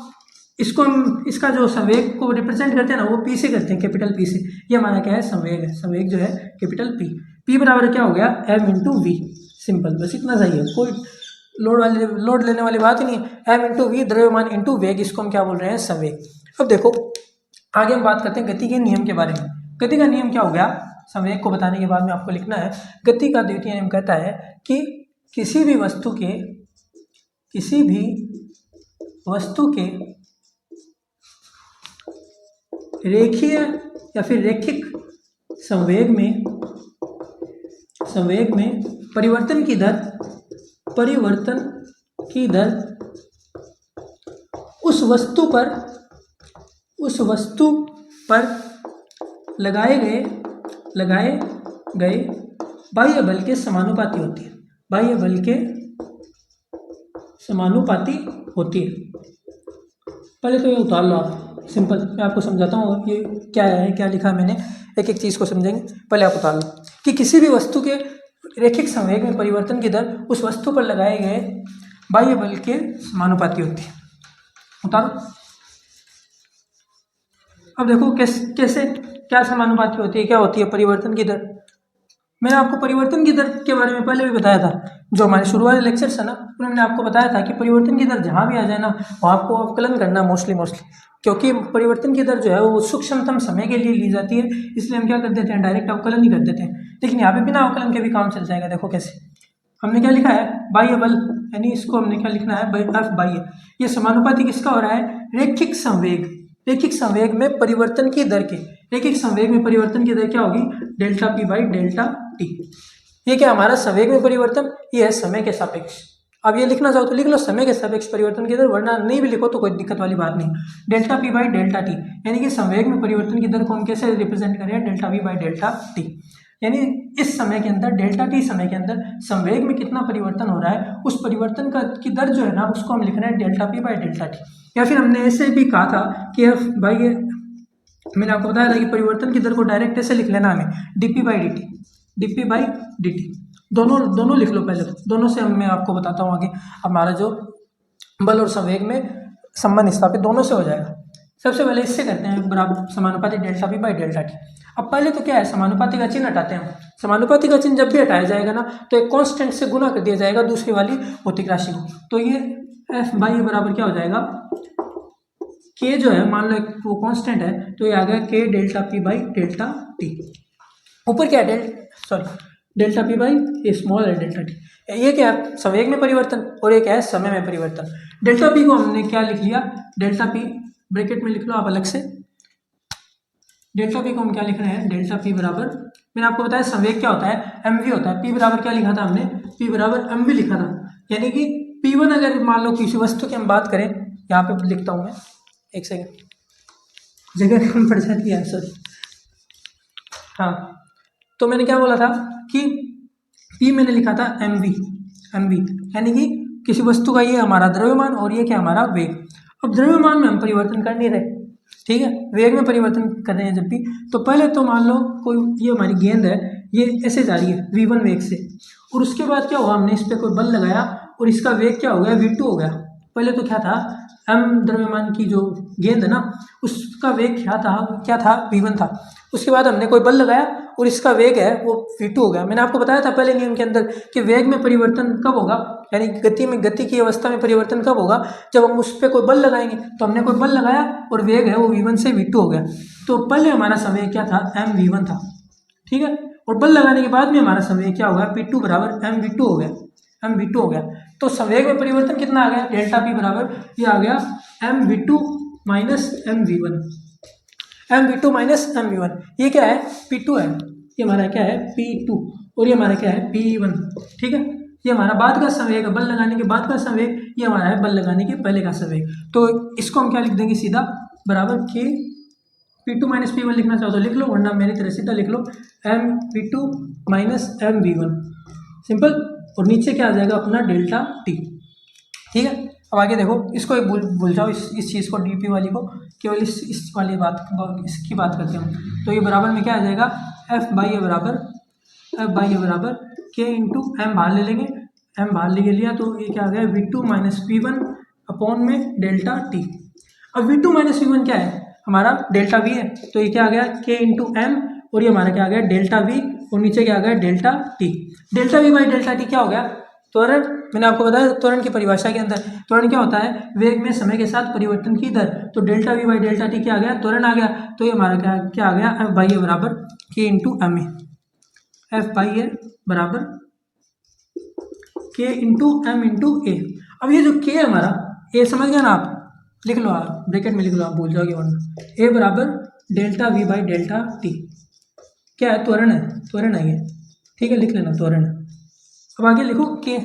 इसको हम, इसका जो संवेग को रिप्रेजेंट करते हैं ना, वो p से करते हैं, कैपिटल P से। ये हमारा क्या है, संवेग है। संवेग जो है कैपिटल P बराबर क्या हो गया, m इंटू वी। सिंपल, बस इतना सही है, कोई लोड लेने वाली बात ही नहीं है। m इंटू वी, द्रव्यमान इंटू वेग, इसको हम क्या बोल रहे हैं, संवेग। अब देखो आगे हम बात करते हैं गति के नियम के बारे में। गति का नियम क्या हो गया, संवेग को बताने के बाद में आपको लिखना है, गति का द्वितीय नियम कहता है कि किसी भी वस्तु के रेखीय या फिर रैखिक संवेग में परिवर्तन की दर उस वस्तु पर लगाए गए बाह्य बल के समानुपाती होती है। पहले तो ये उतार लो आप, सिंपल। मैं आपको समझाता हूँ ये क्या है, क्या लिखा मैंने, एक एक चीज़ को समझेंगे। पहले आप उतार लो कि किसी भी वस्तु के रैखिक संवेग में परिवर्तन की दर उस वस्तु पर लगाए गए बाह्य बल के समानुपाती होती है। उतारो। अब देखो कैसे क्या समानुपाती होती है, क्या होती है परिवर्तन की दर। मैंने आपको परिवर्तन की दर के बारे में पहले भी बताया था, जो हमारे शुरू वाले लेक्चर्स है ना, उन्होंने मैंने आपको बताया था कि परिवर्तन की दर जहाँ भी आ जाए ना, वहाँ आपको अवकलन करना मोस्टली क्योंकि परिवर्तन की दर जो है वो सूक्ष्मतम समय के लिए ली जाती है, इसलिए हम क्या कर देते हैं, डायरेक्ट अवकलन ही कर देते हैं। लेकिन यहाँ पे बिना अवकलन के भी काम चल जाएगा। देखो कैसे, हमने क्या लिखा है, बाह्य बल, यानी इसको हमने क्या लिखना है, एफ बाह्य। ये समानुपाती किसका हो रहा है, रैखिक संवेग। रैखिक संवेग में परिवर्तन की दर के, रैखिक संवेग में परिवर्तन की दर क्या होगी, delta p by delta T. ये क्या हमारा संवेग में परिवर्तन, ये है समय के सापेक्ष। अब ये लिखना चाहो तो लिख लो, समय के सापेक्ष परिवर्तन की दर, वरना नहीं भी लिखो तो कोई दिक्कत वाली बात नहीं। Delta p by delta T, यानी कि संवेग में परिवर्तन की दर को हम कैसे रिप्रेजेंट करें, delta p by delta T. यानी इस समय के अंदर, डेल्टा टी समय के अंदर संवेग में कितना परिवर्तन हो रहा है, उस परिवर्तन का की दर जो है ना, उसको हम लिख रहे हैं delta p by delta T. या फिर हमने ऐसे भी कहा था कि एफ बाई, मैंने आपको बताया था कि परिवर्तन की दर को डायरेक्ट ऐसे लिख लेना हमें, DP by d T, DP by d T. दोनों लिख लो पहले, दोनों से मैं आपको बताता हूँ आगे हमारा जो बल और संवेग में संबंध स्थापित दोनों से हो जाएगा। सबसे पहले इससे करते हैं, बराबर समानुपाती delta p by delta T. अब पहले तो क्या है, समानुपाती का चिन्ह हटाते हैं हम। समानुपाती का चिन्ह जब भी हटाया जाएगा ना, तो एक कांस्टेंट से गुना कर दिया जाएगा दूसरी वाली भौतिक राशि को। तो ये एफ बाई बराबर क्या हो जाएगा, के जो है, मान लो एक वो कांस्टेंट है, तो ये आ गया के delta p by delta T. ऊपर क्या है, डेल्टा पी बाई ये स्मॉल है डेल्टा टी। ये क्या है, संवेग में परिवर्तन, और एक है समय में परिवर्तन। डेल्टा पी को हमने क्या लिख लिया, डेल्टा पी ब्रैकेट में लिख लो आप अलग से। डेल्टा पी को हम क्या लिख रहे हैं, डेल्टा पी बराबर, मैंने आपको बताया संवेग क्या होता है, एम वी होता है। पी बराबर क्या लिखा था हमने, पी बराबर एम वी लिखा था। यानी कि पी वन, अगर मान लो किसी वस्तु की हम बात करें, यहाँ पे लिखता हूँ मैं, एक सेकेंड, जगह कम पड़ जाती है आंसर। हाँ, तो मैंने क्या बोला था कि P मैंने लिखा था एम वी, यानी कि किसी वस्तु का ये हमारा द्रव्यमान और ये क्या हमारा वेग। अब द्रव्यमान में हम परिवर्तन कर नहीं रहे, ठीक है, वेग में परिवर्तन कर रहे हैं जब भी। तो पहले तो मान लो कोई, ये हमारी गेंद है, ये ऐसे जा रही है v1 वेग से, और उसके बाद क्या हुआ, हमने इस पर कोई बल लगाया और इसका वेग क्या हो गया, v2 हो गया। पहले तो क्या था, m द्रव्यमान की जो गेंद है ना, उसका वेग क्या था v1 था। उसके बाद हमने कोई बल लगाया और इसका वेग है वो v2 हो गया। मैंने आपको बताया था पहले नियम के अंदर कि वेग में परिवर्तन कब होगा, यानी गति की अवस्था में परिवर्तन कब होगा, जब हम उस पर कोई बल लगाएंगे। तो हमने कोई बल लगाया और वेग है वो v1 से v2 हो गया। तो पहले हमारा संवेग क्या था, mv1 था, ठीक है, और बल लगाने के बाद में हमारा संवेग क्या होगा, p2 बराबर mv2 हो गया, mv2 हो गया। तो संवेग में परिवर्तन कितना आ गया, डेल्टा p बराबर ये आ गया mv2 minus mv1, mv2 minus mv1। ये क्या है, p2 है, ये हमारा क्या है p2, और ये हमारा क्या है p1, ठीक है। ये हमारा बाद का संवेग है, बल लगाने के बाद का संवेग, ये हमारा है बल लगाने के पहले का संवेग। तो इसको हम क्या लिख देंगे, सीधा बराबर के p2 माइनस p1 लिखना चाहो तो लिख लो, वरना मेरी तरह सीधा लिख लो mp2 माइनस mv1, सिंपल। और नीचे क्या आ जाएगा अपना डेल्टा टी, ठीक है। अब आगे देखो, इसको एक भूल जाओ, इस चीज़ को डीपी वाली को, केवल इस वाली इसकी बात करते हैं। तो ये बराबर में क्या आ जाएगा, एफ बाई ए बराबर के इंटू एम बाहर ले लेंगे, एम बाहर लेके लिया तो ये क्या आ गया, v2 माइनस v1 अपॉन में डेल्टा टी। अब v2 माइनस v1 क्या है, हमारा डेल्टा v है, तो ये क्या आ गया के इंटू एम, और ये हमारा क्या आ गया डेल्टा v, और नीचे क्या आ गया delta T. Delta v by delta T क्या हो गया, त्वरण। मैंने आपको बताया त्वरण की परिभाषा के अंदर त्वरण क्या होता है, वेग में समय के साथ परिवर्तन की दर। तो delta v by delta T क्या आ गया, त्वरण आ गया। तो ये हमारा क्या आ गया, एफ बाई ए बराबर k into m a, F by a बराबर के इंटू एम इंटू ए। अब ये जो के है हमारा, ए समझ गया ना आप, लिख लो आप ब्रैकेट में लिख लो, आप भूल जाओगे वरना। ए बराबर delta we by delta T, क्या है, त्वरण है ये, ठीक है, लिख लेना त्वरण। अब आगे लिखो के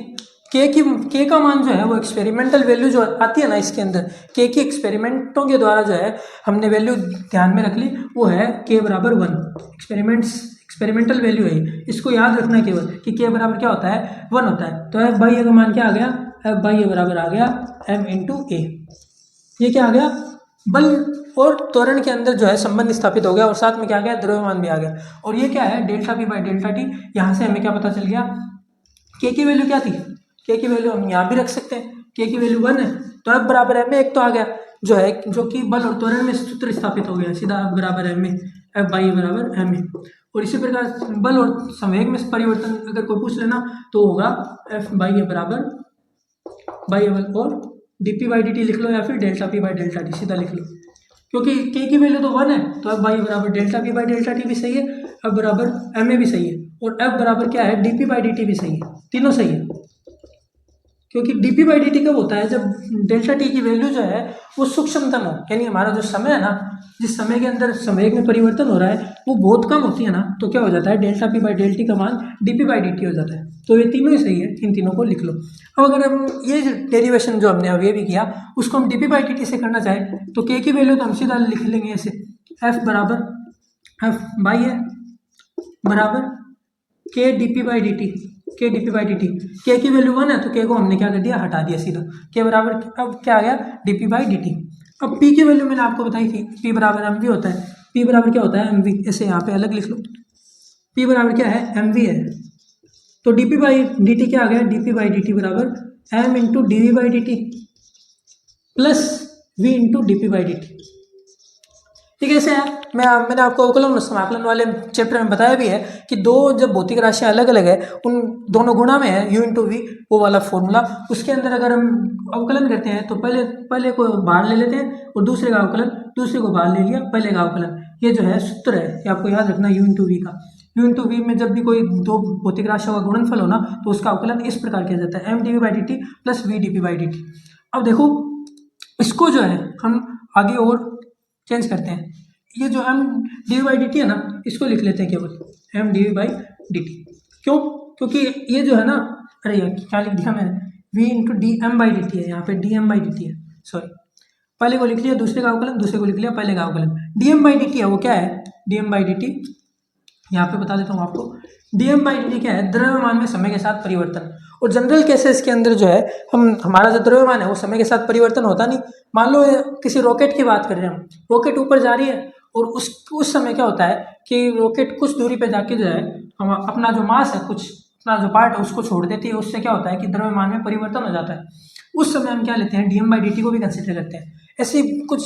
का मान जो है वो एक्सपेरिमेंटल वैल्यू जो आती है ना इसके अंदर, के की एक्सपेरिमेंटों के द्वारा जो है हमने वैल्यू ध्यान में रख ली, वो है के बराबर 1। एक्सपेरिमेंटल वैल्यू है, इसको याद रखना केवल कि के बराबर क्या होता है, 1 होता है। तो एफ बाई ए का मान क्या आ गया, एफ बाई ए बराबर आ गया एम इंटू ए। ये क्या आ गया, बल और त्वरण के अंदर जो है संबंध स्थापित हो गया, और साथ में क्या आ गया, द्रव्यमान भी आ गया। और ये क्या है, delta p by delta T. यहाँ से हमें क्या पता चल गया, के की वैल्यू क्या थी, के की वैल्यू हम यहाँ भी रख सकते हैं, के की वैल्यू 1 है, तो एफ बराबर एम ए एक तो आ गया। जो है, जो कि बल और त्वरण में सूत्र स्थापित हो गया सीधा F बराबर M a, F by a बराबर एम ए। और इसी प्रकार बल और संवेग में परिवर्तन अगर कोई पूछ लेना तो होगा F बाई ए बराबर बाई एल, और D p by d T लिख लो या फिर delta p by delta T सीधा लिख लो, क्योंकि के की वैल्यू तो 1 है तो एफ बाई बराबर delta p by delta T भी सही है, एफ बराबर एम ए भी सही है, और एफ बराबर क्या है D p by d T भी सही है, तीनों सही है। क्योंकि D p by d T कब होता है, जब डेल्टा टी की वैल्यू जो है वो सूक्ष्मतम हो, यानी हमारा जो समय है ना, जिस समय के अंदर संवेग में परिवर्तन हो रहा है वो बहुत कम होती है ना, तो क्या हो जाता है डेल्टा पी बाई डेल्टी का मान D p by d T हो जाता है। तो ये तीनों ही सही है, इन तीनों को लिख लो। अब अगर हम ये डेरिवेशन जो हमने अभी भी किया उसको हम D p by d t से करना चाहें तो के की वैल्यू तो हम सीधा लिख लेंगे ऐसे, एफ बराबर एफ बाई है बराबर k d p by d t, k d p by d t, k की वैल्यू 1 है तो के को हमने क्या कर दिया हटा दिया सीधा, के बराबर अब क्या आ गया d p by d t. अब पी की वैल्यू मैंने आपको बताई थी, पी बराबर एम वी होता है, पी बराबर क्या होता है एम वी, ऐसे यहाँ पे अलग लिख लो, पी बराबर क्या है एम वी है, तो d p by d t क्या आ गया d p by d t बराबर m into d v by d t plus v into d p by d t. ठीक है, ऐसे है मैंने आपको अवकलन समाकलन वाले चैप्टर में बताया भी है कि दो जब भौतिक राशियाँ अलग अलग है उन दोनों गुणा में है यू इंटू वी, वो वाला फॉर्मूला, उसके अंदर अगर हम अवकलन करते हैं तो पहले को बाहर ले लेते हैं और दूसरे का अवकलन, दूसरे को बाहर ले लिया पहले का अवकलन, ये जो है सूत्र है ये आपको याद रखना यू इंटू वी का। यू इंटू वी में जब भी कोई दो भौतिक राशियों का गुणनफल हो ना तो उसका अवकलन इस प्रकार किया जाता है m d v by d t plus v d p by d t. अब देखो इसको जो है हम आगे और चेंज करते हैं, ये जो m d v by d t है ना इसको लिख लेते हैं केवल m d v by d t. क्यों? क्योंकि ये जो है ना, अरे यार क्या लिख दिया मैंने, v into d m by d t है, यहाँ पे d m by d t है, सॉरी पहले को लिख लिया दूसरे का अवकलन, दूसरे को लिख लिया पहले का अवकलन। D m by d t है वो क्या है, d m by d t यहाँ पे बता देता हूँ आपको, d m by d t क्या है द्रव्यमान में समय के साथ परिवर्तन। और जनरल केसेस के अंदर जो है हमारा जो द्रव्यमान है वो समय के साथ परिवर्तन होता नहीं। मान लो किसी रॉकेट की बात कर रहे हैं हम, रॉकेट ऊपर जा रही है और उस समय क्या होता है कि रॉकेट कुछ दूरी पे जाके जो है हम अपना जो मास है, कुछ अपना जो पार्ट है उसको छोड़ देती है, उससे क्या होता है कि द्रव्यमान में परिवर्तन हो जाता है। उस समय हम क्या लेते हैं d m by d t को भी कंसिडर करते हैं। ऐसे कुछ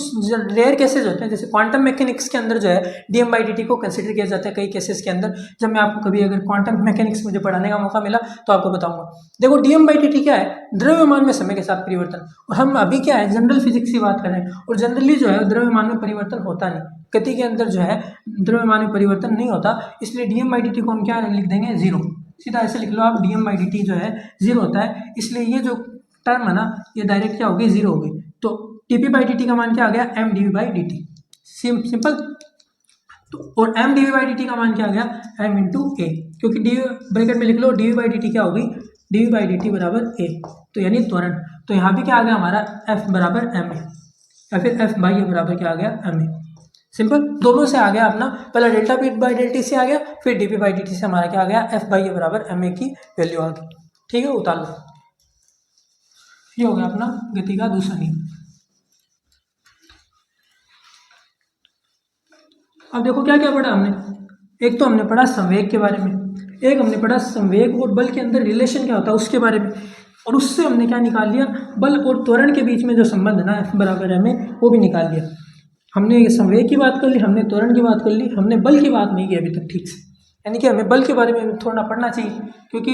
रेयर केसेस होते हैं जैसे क्वांटम मैकेनिक्स के अंदर जो है d m by d t को कंसिडर किया जाता है कई केसेस के अंदर। जब मैं आपको कभी अगर क्वांटम मैकेनिक्स मुझे पढ़ाने का मौका मिला तो आपको बताऊंगा। देखो d m by d t क्या है, द्रव्यमान में समय के साथ परिवर्तन, और हम अभी क्या है जनरल फिजिक्स की बात कर रहे हैं, और जनरली जो है द्रव्यमान में परिवर्तन होता नहीं, गति के अंदर जो है द्रव्यमान में परिवर्तन नहीं होता, इसलिए d m by d t को हम क्या लिख देंगे जीरो, सीधा ऐसे लिख लो आप d m by d t जो है जीरो होता है, इसलिए ये जो टर्म है ना ये डायरेक्ट क्या होगी जीरो होगी। तो t p by d t का मान क्या आ गया m d v by d t, simple. तो और m d v by d t का मान क्या आ गया एम इंटू ए, क्योंकि डी ब्रैकेट में लिख लो d v by d t क्या होगी d v by d t बराबर ए, तो यानी त्वरण। तो यहाँ भी क्या आ गया हमारा एफ बराबर एम ए, या फिर एफ बाई ए बराबर क्या आ गया एम ए, सिंपल। दोनों से आ गया अपना, पहला delta p by del t से आ गया, फिर d p by d t से हमारा क्या आ गया एफ बाई ए बराबर एम ए की वैल्यू आ गई। ठीक है, उतार लो, ये हो गया अपना गति का दूसरा नियम। अब देखो क्या क्या पढ़ा हमने, एक तो हमने पढ़ा संवेग के बारे में, एक हमने पढ़ा संवेग और बल के अंदर रिलेशन क्या होता है उसके बारे में, और उससे हमने क्या निकाल लिया बल और त्वरण के बीच में जो संबंध है ना एफ बराबर एम ए वो भी निकाल लिया। हमने संवेग की बात कर ली, हमने त्वरण की बात कर ली, हमने बल की बात नहीं की अभी तक ठीक से, यानी कि हमें बल के बारे में थोड़ा पढ़ना चाहिए, क्योंकि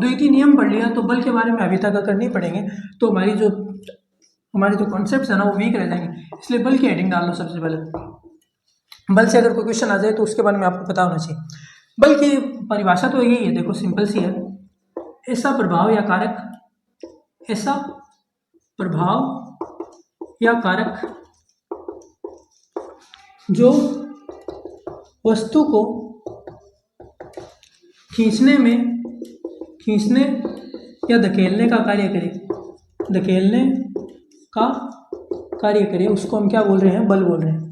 द्वितीय नियम पढ़ लिया तो बल के बारे में अभी तक अगर नहीं पढ़ेंगे तो हमारी जो कॉन्सेप्ट है ना वो वीक रह जाएंगे, इसलिए बल की हेडिंग डाल लो सबसे पहले। बल से अगर कोई क्वेश्चन आ जाए तो उसके बारे में आपको पता होना चाहिए। बल की परिभाषा तो यही है, देखो सिंपल सी है, ऐसा प्रभाव या कारक, ऐसा प्रभाव या कारक जो वस्तु को खींचने या धकेलने का कार्य करे, धकेलने का कार्य करे, उसको हम क्या बोल रहे हैं बल बोल रहे हैं।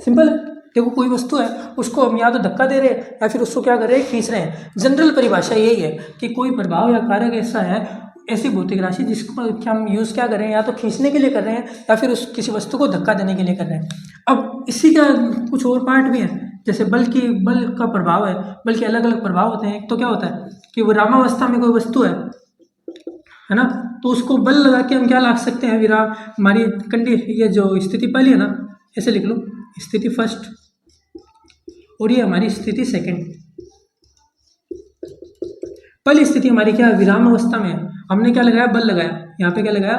सिंपल है, देखो कोई वस्तु है उसको हम या तो धक्का दे रहे हैं या फिर उसको क्या कर रहे हैं खींच रहे हैं। जनरल परिभाषा यही है कि कोई प्रभाव या कारक ऐसा है, ऐसी भौतिक राशि जिसको हम यूज़ क्या कर रहे हैं या तो खींचने के लिए कर रहे हैं या फिर उस किसी वस्तु को धक्का देने के लिए कर रहे हैं। अब इसी का कुछ और पार्ट भी है, जैसे बल का प्रभाव है, बल के अलग अलग प्रभाव होते हैं। एक तो क्या होता है कि विरामावस्था में कोई वस्तु है, है ना। तो उसको बल लगा के हम क्या ला सकते हैं, विराम हमारी ये जो स्थिति पहली है ना, ऐसे लिख लो, स्थिति फर्स्ट और ये हमारी स्थिति सेकंड। पहली स्थिति हमारी क्या है, विराम अवस्था में है। हमने क्या लगाया, बल लगाया, यहाँ पे क्या लगाया,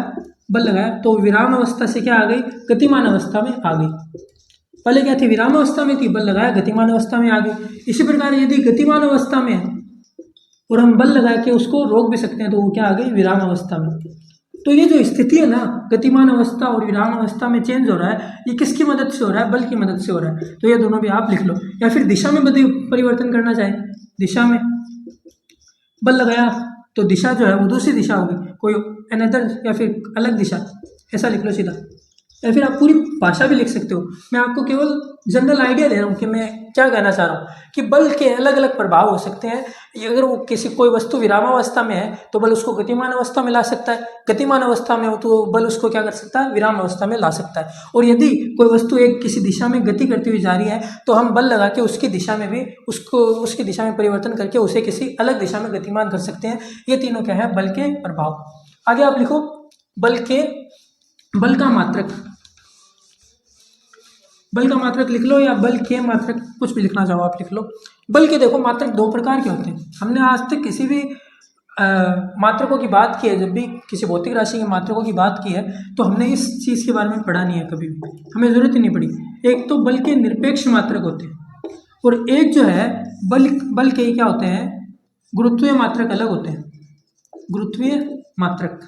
बल लगाया, तो विराम अवस्था से क्या आ गई, गतिमान अवस्था में आ गई। पहले क्या थी, विराम अवस्था में थी, बल लगाया, गतिमान अवस्था में आ गई। इसी प्रकार यदि गतिमान अवस्था में है और हम बल लगा के उसको रोक भी सकते हैं, तो वो क्या आ गई, विराम अवस्था में। तो ये जो स्थिति है ना, गतिमान अवस्था और विराम अवस्था में चेंज हो रहा है, ये किसकी मदद से हो रहा है, बल की मदद से हो रहा है। तो ये दोनों भी आप लिख लो। या फिर दिशा में परिवर्तन करना चाहे, दिशा में बल लगाया तो दिशा जो है वो दूसरी दिशा होगी, कोई अनदर या फिर अलग दिशा, ऐसा लिख लो सीधा। या फिर आप पूरी भाषा भी लिख सकते हो। मैं आपको केवल जनरल आइडिया दे रहा हूँ कि मैं क्या कहना चाह रहा हूँ कि बल के अलग अलग प्रभाव हो सकते हैं। अगर वो कोई वस्तु विरामावस्था में है तो बल उसको गतिमान अवस्था में ला सकता है, गतिमान अवस्था में हो तो बल उसको क्या कर सकता है, विराम अवस्था में ला सकता है। और यदि कोई वस्तु एक किसी दिशा में गति करती हुई जा रही है तो हम बल लगा के उसकी दिशा में भी उसकी दिशा में परिवर्तन करके उसे किसी अलग दिशा में गतिमान कर सकते हैं। ये तीनों क्या है, बल के प्रभाव। आगे आप लिखो, बल का मात्रक, बल का मात्रक लिख लो, या बल के मात्रक, कुछ भी लिखना चाहो आप लिख लो। बल के देखो मात्रक दो प्रकार के होते हैं। हमने आज तक किसी भी मात्रकों की बात की है, जब भी किसी भौतिक राशि के मात्रकों की बात की है तो हमने इस चीज़ के बारे में पढ़ा नहीं है कभी भी, हमें ज़रूरत ही नहीं पड़ी। एक तो बल के निरपेक्ष मात्रक होते हैं और एक जो है बल के क्या होते हैं, गुरुत्वीय मात्रक अलग होते हैं। गुरुत्वीय मात्रक,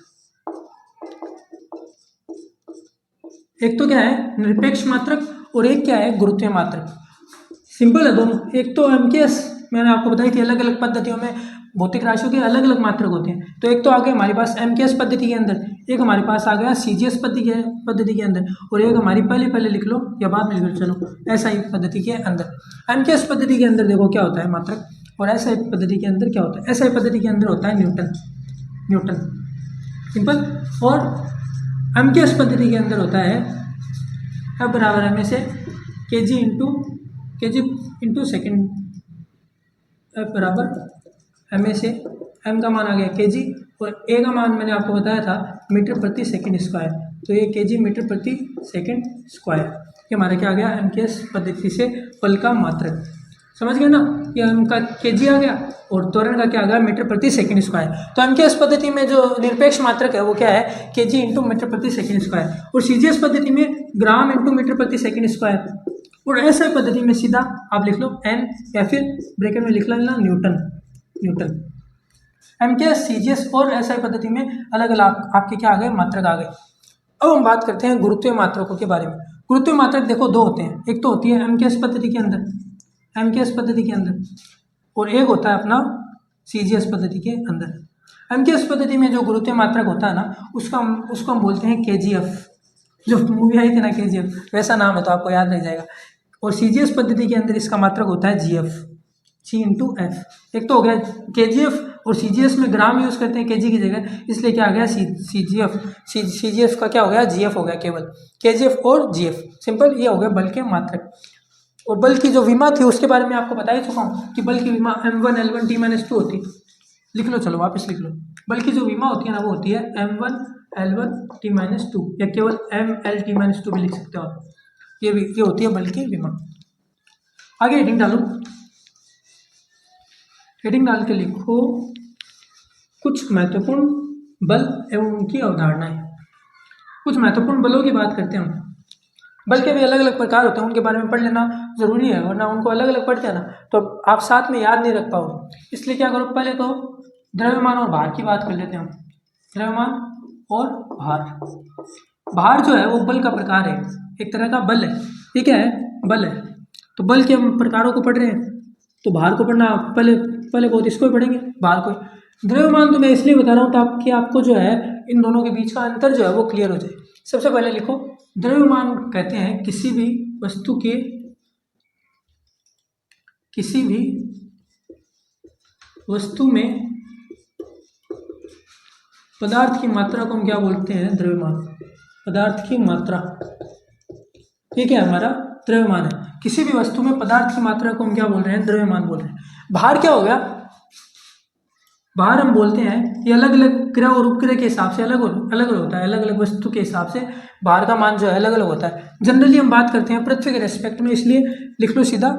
एक तो क्या है निरपेक्ष मात्रक और एक क्या है गुरुत्वीय मात्रक। सिंपल है दोनों। एक तो एमकेएस मैंने आपको बताई थी, अलग अलग पद्धतियों में भौतिक राशियों के अलग अलग मात्रक होते हैं। तो एक तो आ गया हमारे पास एमकेएस पद्धति के अंदर, एक हमारे पास आ गया सीजीएस पद्धति के अंदर, और एक हमारी पहले लिख लो या बाद में लिख लो, चलो एसआई पद्धति के अंदर। एमकेएस पद्धति के अंदर देखो क्या होता है मात्रक, और एसआई पद्धति के अंदर क्या होता है। एसआई पद्धति के अंदर होता है न्यूटन, सिंपल। और एमकेएस पद्धति के अंदर होता है F बराबर एम ए से kg इंटू सेकेंड। F बराबर एम ए से m का मान आ गया kg और a का मान मैंने आपको बताया था मीटर प्रति सेकंड स्क्वायर, तो ये kg मीटर प्रति सेकंड स्क्वायर। ये हमारा क्या आ गया, एमकेएस पद्धति से बल का मात्रक। समझ गए ना, ये m का kg आ गया और त्वरण का क्या आ गया, मीटर प्रति सेकंड स्क्वायर। तो एमकेएस पद्धति में जो निरपेक्ष मात्रक है वो क्या है, kg इंटू मीटर प्रति सेकंड स्क्वायर, और सीजीएस पद्धति में ग्राम इंटू मीटर प्रति सेकंड स्क्वायर, और एसआई पद्धति में सीधा आप लिख लो n या फिर ब्रैकेट में लिख लेना न्यूटन। एमकेएस, सीजीएस और एसआई पद्धति में अलग अलग आपके क्या आ गए, मात्रक आ गए। अब हम बात करते हैं गुरुत्वीय मात्रकों के बारे में। गुरुत्वीय मात्रक देखो दो होते हैं, एक तो होती है एमकेएस पद्धति के अंदर, और एक होता है अपना सीजीएस पद्धति के अंदर। एमकेएस पद्धति में जो गुरुत्वीय मात्रक होता है ना, उसको हम बोलते हैं केजीएफ। जो मूवी आई थी ना केजीएफ, वैसा नाम है तो आपको याद रह जाएगा। और सीजीएस पद्धति के अंदर इसका मात्रक होता है जीएफ, जी इंटू एफ। एक तो हो गया केजीएफ, और सीजीएस में ग्राम यूज़ करते हैं केजी की जगह, इसलिए क्या आ गया सीजीएफ। सीजीएफ का क्या हो गया, जीएफ हो गया केवल, केजीएफ और जीएफ, सिंपल। ये हो गया बल के मात्रक। और बल की जो विमा थी उसके बारे में आपको बता ही चुका हूँ कि बल की विमा m1 L1 T-2 होती है। लिख लो, चलो वापस लिख लो। बल की जो विमा होती है ना वो होती है m1 L1 T-2, या केवल ml T-2 भी लिख सकते हो आप। ये होती है बल की विमा। आगे हेडिंग डालो, हेडिंग डाल के लिखो कुछ महत्वपूर्ण बल एवं उनकी अवधारणाएं। कुछ महत्वपूर्ण बलों की बात करते हैं हम। बल के भी अलग अलग प्रकार होते हैं, उनके बारे में पढ़ लेना जरूरी है, वरना उनको अलग अलग पढ़ते हैं ना तो आप साथ में याद नहीं रख पाओगे। इसलिए क्या करो, पहले तो द्रव्यमान और भार की बात कर लेते हैं हम। द्रव्यमान और भार जो है वो बल का प्रकार है, एक तरह का बल है। ये क्या है, बल है। तो बल के हम प्रकारों को पढ़ रहे हैं तो भार को पढ़ना पहले बहुत इसको ही पढ़ेंगे, भार को। द्रव्यमान तो मैं इसलिए बता रहा हूँ ताकि आपको जो है इन दोनों के बीच का अंतर जो है वो क्लियर हो जाए। सबसे पहले लिखो, द्रव्यमान कहते हैं किसी भी वस्तु के किसी भी वस्तु में पदार्थ की मात्रा को हम क्या बोलते हैं, द्रव्यमान। पदार्थ की मात्रा, ये क्या हमारा द्रव्यमान है। किसी भी वस्तु में पदार्थ की मात्रा को हम क्या बोल रहे हैं, द्रव्यमान बोल रहे हैं। भार क्या हो गया, भार हम बोलते हैं ये अलग अलग क्रिया और उपक्रिया के हिसाब से अलग अलग होता है, अलग अलग वस्तु के हिसाब से भार का मान जो है अलग अलग होता है। जनरली हम बात करते हैं पृथ्वी के रेस्पेक्ट में, इसलिए लिख लो सीधा,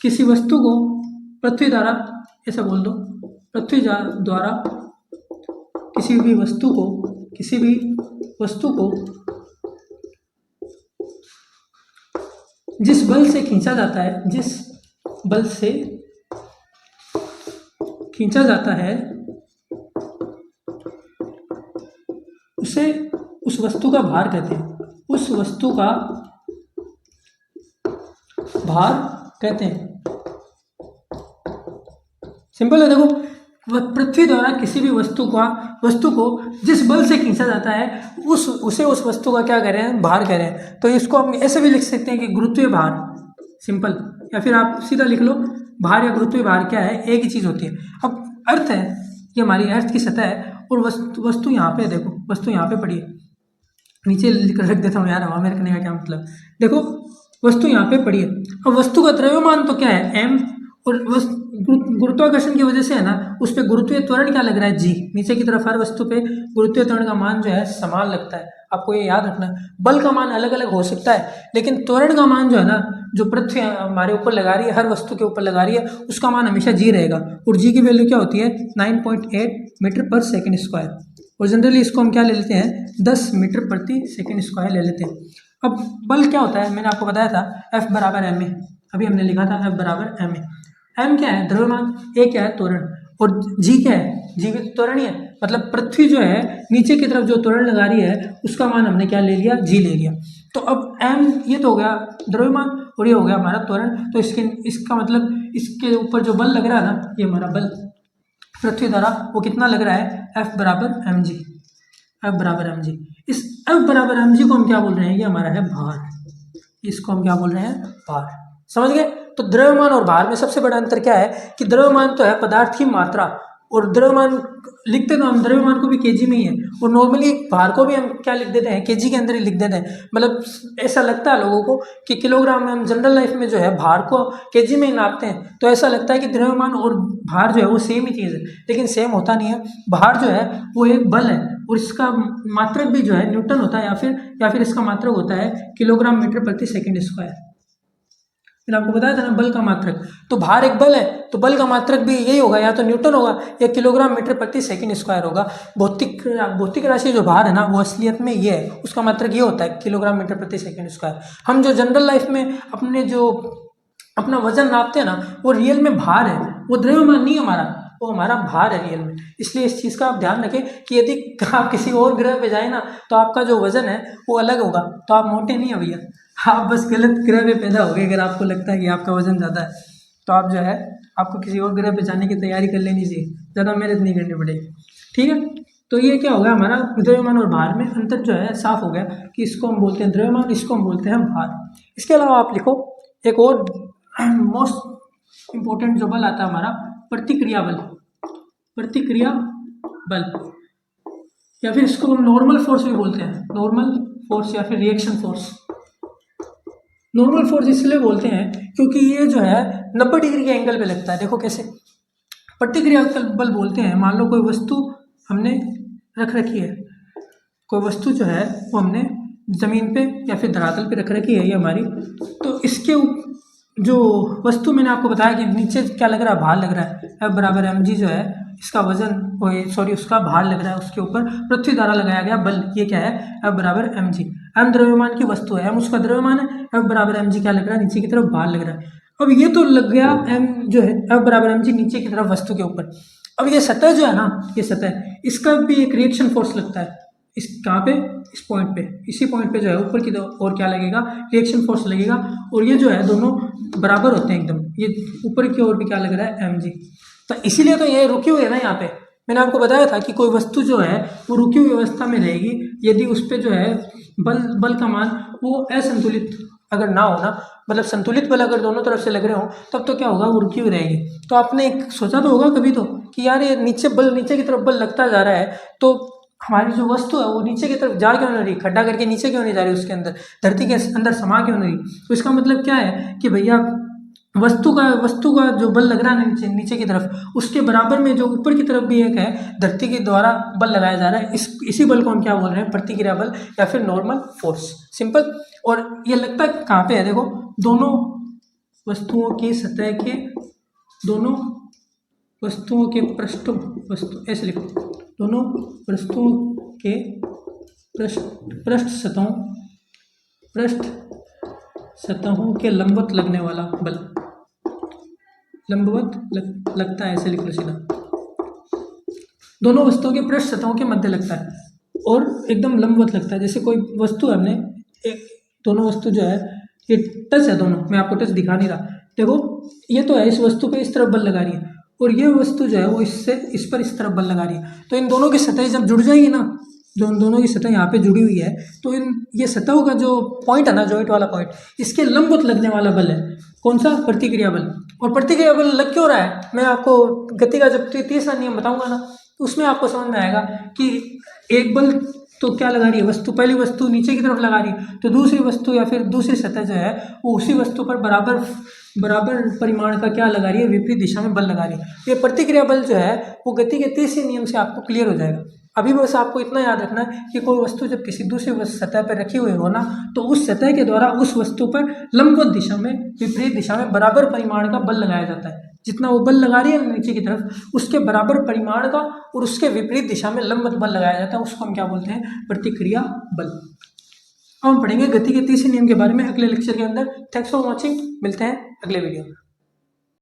किसी वस्तु को पृथ्वी द्वारा, ऐसा बोल दो, पृथ्वी द्वारा किसी भी वस्तु को जिस बल से खींचा जाता है, जिस बल से खींचा जाता है उसे उस वस्तु का भार कहते हैं, उस वस्तु का भार कहते हैं। सिंपल है, देखो पृथ्वी द्वारा किसी भी वस्तु को जिस बल से खींचा जाता है उस वस्तु का क्या कह रहे हैं, भार कह रहे हैं। तो इसको हम ऐसे भी लिख सकते हैं कि गुरुत्वीय भार, सिंपल, या फिर आप सीधा लिख लो भार या गुरुत्वीय भार क्या है, एक ही चीज़ होती है। अब अर्थ है, ये हमारी अर्थ की सतह है और वस्तु यहाँ पे, देखो वस्तु यहाँ पे पड़ी है, नीचे लिख रख देता हूँ यार, हवा में रखने का क्या मतलब, देखो वस्तु यहाँ पे पड़ी है। अब वस्तु का द्रव्यमान तो क्या है, m, और गुरुत्वाकर्षण की वजह से है ना, उस पर गुरुत्वीय त्वरण क्या लग रहा है, g। नीचे की तरफ हर वस्तु पे गुरुत्वीय त्वरण का मान जो है समान लगता है, आपको ये याद रखना। बल का मान अलग अलग हो सकता है, लेकिन त्वरण का मान जो है ना, जो पृथ्वी हमारे ऊपर लगा रही है, हर वस्तु के ऊपर लगा रही है, उसका मान हमेशा g रहेगा। और g की वैल्यू क्या होती है, 9.8 मीटर पर सेकेंड स्क्वायर। और जनरली इसको हम क्या ले लेते हैं, 10 मीटर प्रति सेकेंड स्क्वायर ले लेते हैं। अब बल क्या होता है, मैंने आपको बताया था F बराबर ma, अभी हमने लिखा था F बराबर ma। m क्या है, द्रव्यमान, a क्या है, त्वरण, और g क्या है, g भी त्वरण ही है। मतलब पृथ्वी जो है नीचे की तरफ जो त्वरण लगा रही है उसका मान हमने क्या ले लिया, g ले लिया। तो अब m ये तो हो गया द्रव्यमान और ये हो गया हमारा त्वरण। तो इसका मतलब इसके ऊपर जो बल लग रहा है ना, ये हमारा बल पृथ्वी द्वारा वो कितना लग रहा है, F बराबर mg, F बराबर mg। इस F बराबर mg को हम क्या बोल रहे हैं, ये हमारा है भार, इसको हम क्या बोल रहे हैं, भार। समझ गए। तो द्रव्यमान और भार में सबसे बड़ा अंतर क्या है कि द्रव्यमान तो है पदार्थ की मात्रा, और द्रव्यमान लिखते तो हम द्रव्यमान को भी केजी में ही है, और नॉर्मली भार को भी हम क्या लिख देते हैं, केजी के अंदर ही लिख देते हैं। मतलब ऐसा लगता है लोगों को कि किलोग्राम में, हम जनरल लाइफ में जो है भार को केजी में ही नापते हैं, तो ऐसा लगता है कि द्रव्यमान और भार जो है वो सेम ही चीज़ है, लेकिन सेम होता नहीं है। भार जो है वो एक बल है, और इसका मात्रक भी जो है न्यूटन होता है, या फिर इसका मात्रक होता है किलोग्राम मीटर प्रति सेकेंड स्क्वायर। मैंने आपको बताया था ना बल का मात्रक, तो भार एक बल है, तो बल का मात्रक भी यही होगा, या तो न्यूटन होगा या किलोग्राम मीटर प्रति सेकंड स्क्वायर होगा। भौतिक राशि जो भार है ना, वो असलियत में ये है, उसका मात्रक ये होता है किलोग्राम मीटर प्रति सेकंड स्क्वायर। हम जो जनरल लाइफ में अपना वजन नापते हैं ना, वो रियल में भार है, वो द्रव्यमान नहीं हमारा, वो हमारा भार है रियल में। इसलिए इस चीज़ का आप ध्यान रखें कि यदि आप किसी और ग्रह पे जाए ना, तो आपका जो वजन है वो अलग होगा, तो आप मोटे नहीं है भैया, आप बस गलत ग्रह पे पैदा हो गए। अगर आपको लगता है कि आपका वजन ज़्यादा है, तो आप जो है आपको किसी और ग्रह पे जाने की तैयारी कर लेनी चाहिए, ज़्यादा मेहनत नहीं करनी पड़ेगी, ठीक है। तो ये क्या हो गया, हमारा द्रव्यमान और भार में अंतर जो है साफ हो गया कि इसको हम बोलते हैं द्रव्यमान, इसको हम बोलते हैं भार। इसके अलावा आप लिखो एक और मोस्ट इम्पोर्टेंट जो बल आता है हमारा, प्रतिक्रिया बल। प्रतिक्रिया बल, या फिर इसको हम नॉर्मल फोर्स भी बोलते हैं, नॉर्मल फोर्स या फिर रिएक्शन फोर्स। नॉर्मल फोर्स इसलिए बोलते हैं क्योंकि ये जो है 90 डिग्री के एंगल पे लगता है। देखो कैसे, प्रतिक्रिया बल बोलते हैं, मान लो कोई वस्तु हमने रख रखी है, कोई वस्तु जो है वो हमने ज़मीन पे या फिर धरातल पे रख रखी है ये हमारी, तो इसके जो वस्तु मैंने आपको बताया कि नीचे क्या लग रहा है, भार लग रहा है, F बराबर mg जो है इसका वजन, उसका भार लग रहा है, उसके ऊपर पृथ्वी द्वारा लगाया गया बल, ये क्या है, F बराबर mg। m द्रव्यमान की वस्तु है, m उसका द्रव्यमान है, F बराबर mg क्या लग रहा है, नीचे की तरफ भार लग रहा है। अब ये तो लग गया m जो है F बराबर mg नीचे की तरफ वस्तु के ऊपर। अब ये सतह जो है ना, ये सतह, इसका भी एक रिएक्शन फोर्स लगता है, इस कहाँ पे, इस पॉइंट पे, इसी पॉइंट पे जो है ऊपर की और क्या लगेगा, रिएक्शन फोर्स लगेगा, और ये जो है दोनों बराबर होते हैं एकदम, ये ऊपर की ओर भी क्या लग रहा है, mg। तो इसीलिए तो ये रुकी हुई है ना यहाँ पे। मैंने आपको बताया था कि कोई वस्तु जो है वो रुकी हुई अवस्था में रहेगी यदि उस पर जो है बल का मान वो असंतुलित अगर ना हो ना, मतलब संतुलित बल अगर दोनों तरफ से लग रहे हो, तब तो क्या होगा, वो रुकी हुई रहेगी। तो आपने एक सोचा तो होगा कभी तो कि यार ये नीचे की तरफ बल लगता जा रहा है, तो हमारी जो वस्तु है वो नीचे की तरफ जा क्यों नहीं रही, खड्डा करके नीचे क्यों नहीं जा रही, उसके अंदर धरती के अंदर समा क्यों नहीं रही। तो इसका मतलब क्या है कि भैया वस्तु का जो बल लग रहा है नीचे नीचे की तरफ, उसके बराबर में जो ऊपर की तरफ भी एक है धरती के द्वारा बल लगाया जा रहा है, इसी बल को हम क्या बोल रहे हैं, प्रतिक्रिया बल या फिर नॉर्मल फोर्स, सिंपल। और ये लगता है कहाँ पे है, देखो दोनों वस्तुओं की सतह के, दोनों वस्तुओं के ऐसे लिखो, दोनों वस्तुओं के पृष्ठ सतहों के लंबवत लगने वाला बल, लगता है, ऐसे लिख लो सीधा, दोनों वस्तुओं के पृष्ठ सतहों के मध्य लगता है और एकदम लंबवत लगता है। जैसे कोई वस्तु है, हमने एक दोनों वस्तु जो है ये टच है दोनों, मैं आपको टच दिखा नहीं रहा, देखो ये तो है, इस वस्तु पे इस तरफ बल लगा रही है और ये वस्तु जो है वो इस पर इस तरफ बल लगा रही है। तो इन दोनों की सतह जब जुड़ जाएगी ना, जो उन दोनों की सतह यहाँ पे जुड़ी हुई है, तो ये सतहों का जो पॉइंट है ना, जॉइंट वाला पॉइंट, इसके लंबवत लगने वाला बल है कौन सा, प्रतिक्रिया बल। और प्रतिक्रिया बल लग क्यों रहा है, मैं आपको गति का जब तीसरा नियम बताऊंगा ना, तो उसमें आपको समझ में आएगा कि एक बल तो क्या लगा रही है वस्तु, पहली वस्तु नीचे की तरफ लगा रही है, तो दूसरी वस्तु या फिर दूसरी सतह जो है वो उसी वस्तु पर बराबर परिमाण का क्या लगा रही है, विपरीत दिशा में बल लगा रही है। ये प्रतिक्रिया बल जो है वो गति के तीसरे नियम से आपको क्लियर हो जाएगा। अभी बस आपको इतना याद रखना है कि कोई वस्तु जब किसी दूसरी सतह पर रखी हुई हो ना, तो उस सतह के द्वारा उस वस्तु पर लंबवत दिशा में, विपरीत दिशा में बराबर परिमाण का बल लगाया जाता है। जितना वो बल लगा रही है नीचे की तरफ, उसके बराबर परिमाण का और उसके विपरीत दिशा में लंबवत बल लगाया जाता है, उसको हम क्या बोलते हैं, प्रतिक्रिया बल। अब हम पढ़ेंगे गति के तीसरे नियम के बारे में अगले लेक्चर के अंदर। थैंक्स फॉर वॉचिंग, मिलते हैं अगले वीडियो में।